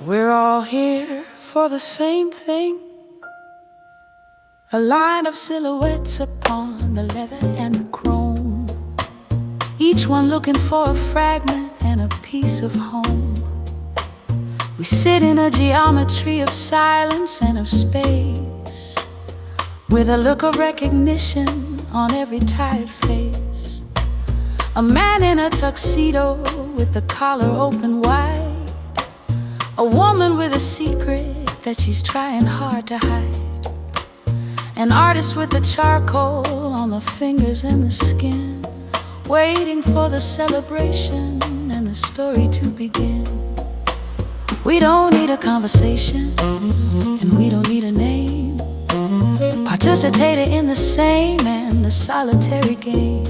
We're all here for the same thing, a line of silhouettes upon the leather and the chrome, each one looking for a fragment and a piece of home. We sit in a geometry of silence and of space, with a look of recognition on every tired face. A man in a tuxedo with the collar open wide, a woman with a secret that she's trying hard to hide, an artist with the charcoal on the fingers and the skin, waiting for the celebration and the story to begin. We don't need a conversation, and we don't need a name, participating in the same and the solitary game.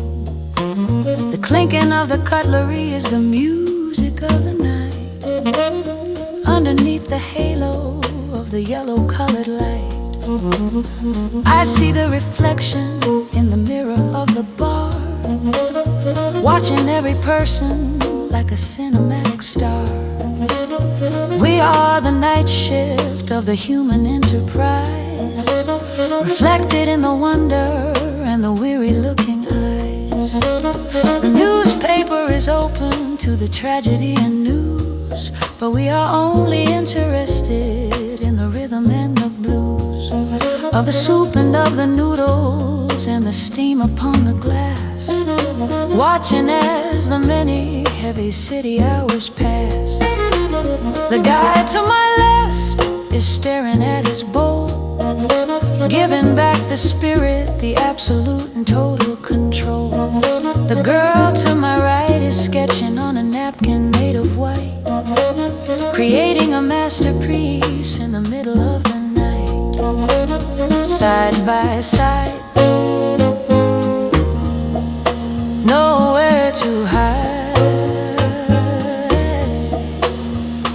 The clinking of the cutlery is the music of the night, underneath the halo of the yellow-colored light. I see the reflection in the mirror of the bar, watching every person like a cinematic star. We are the night shift of the human enterprise, reflected in the wonder and the weary-looking eyes. The newspaper is open to the tragedy and news, but we are only interested in the rhythm and the blues, of the soup and of the noodles and the steam upon the glass, watching as the many heavy city hours pass. The guy to my left is staring at his bowl, giving back the spirit, the absolute and total control. The girl to my right is sketching on a napkin made of white, creating a masterpiece in the middle of the night. Side by side, nowhere to hide,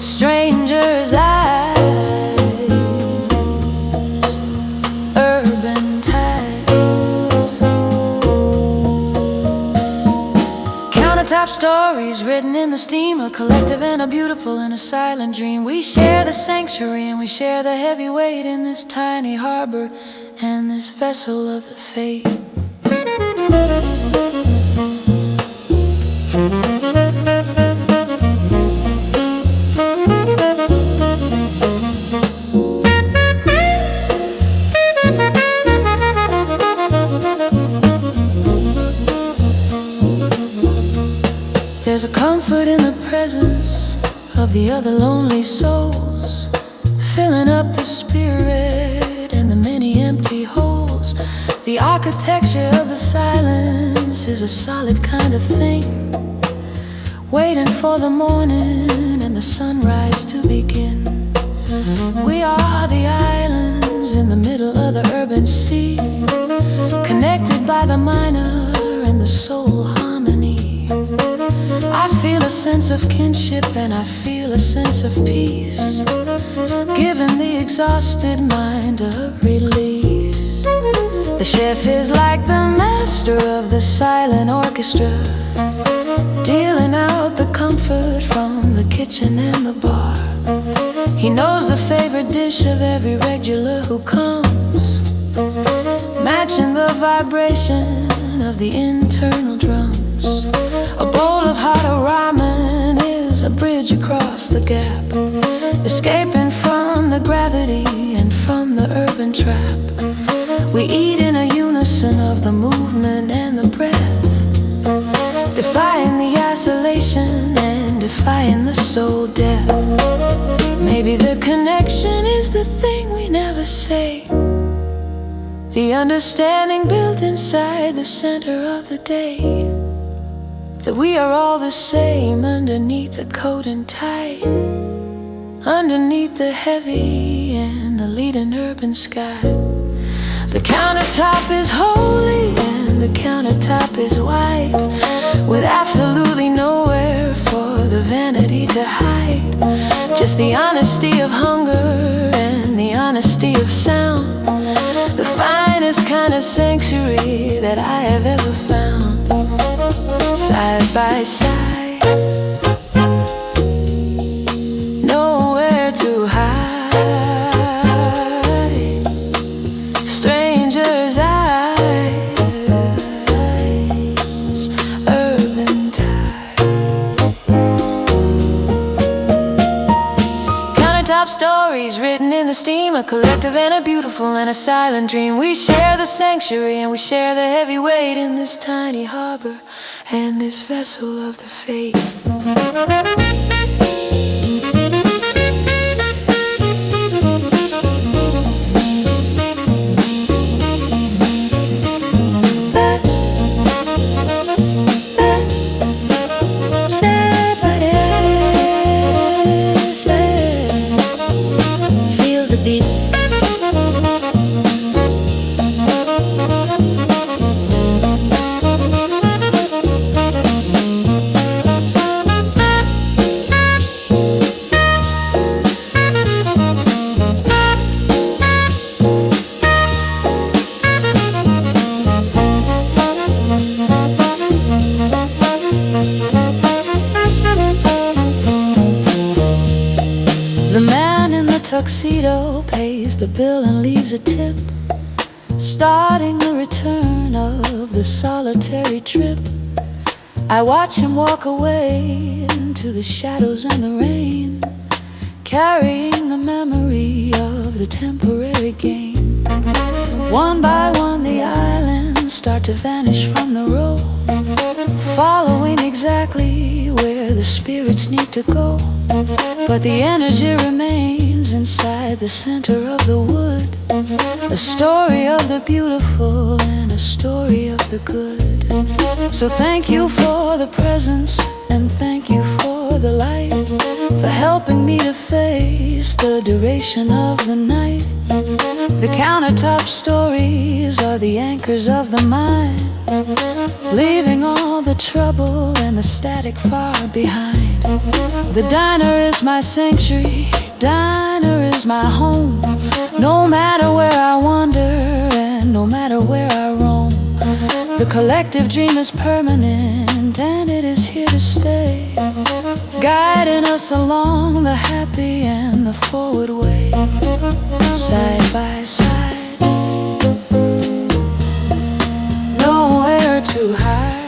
stranger's eyes, urban ties. Countertop stories written in the steam, a collective and a beautiful and a silent dream. We share the sanctuary and we share the heavy weight in this tiny harbor and this vessel of the fate. There's a comfort in the presence of the other lonely souls, filling up the spirit and the many empty holes. The architecture of the silence is a solid kind of thing, waiting for the morning and the sunrise to begin. We are the islands in the middle of the urban sea, connected by the minor and the soul harmony. I feel a sense of kinship and I feel a sense of peace, giving the exhausted mind a release. The chef is like the master of the silent orchestra, dealing out the comfort from the kitchen and the bar. He knows the favorite dish of every regular who comes, matching the vibration of the internal drums. A bowl of hot ramen is a bridge across the gap, escaping from the gravity and from the urban trap. We eat in a unison of the movement and the breath, defying the isolation and defying the soul death. Maybe the connection is the thing we never say, the understanding built inside the center of the day, that we are all the same underneath the coat and tie, underneath the heavy and the leading urban sky. The countertop is holy and the countertop is white, with absolutely no vanity to hide, just the honesty of hunger and the honesty of sound. The finest kind of sanctuary that I have ever found. Side by side, nowhere to hide. Stranger's eyes, urban ties. Countertop stories written in the steam, a collective and a beautiful and a silent dream. We share the sanctuary and we share the heavy weight in this tiny harbor and this vessel of the fate. Feel the beat. The man in the tuxedo pays the bill and leaves a tip, starting the return of the solitary trip. I watch him walk away into the shadows and the rain, carrying the memory of the temporary gain. One by one the islands start to vanish from the road, following exactly where the spirits need to go. But the energy remains inside the center of the wood, a story of the beautiful and a story of the good. So thank you for the presence and thank you for the light, for helping me to face the duration of the night. The countertop stories are the anchors of the mind, leaving all the trouble and the static far behind. The diner is my sanctuary, diner is my home. No matter where I wander and no matter where I roam, the collective dream is permanent and it is here to stay, guiding us along the happy and the forward way. Side by side, nowhere to hide.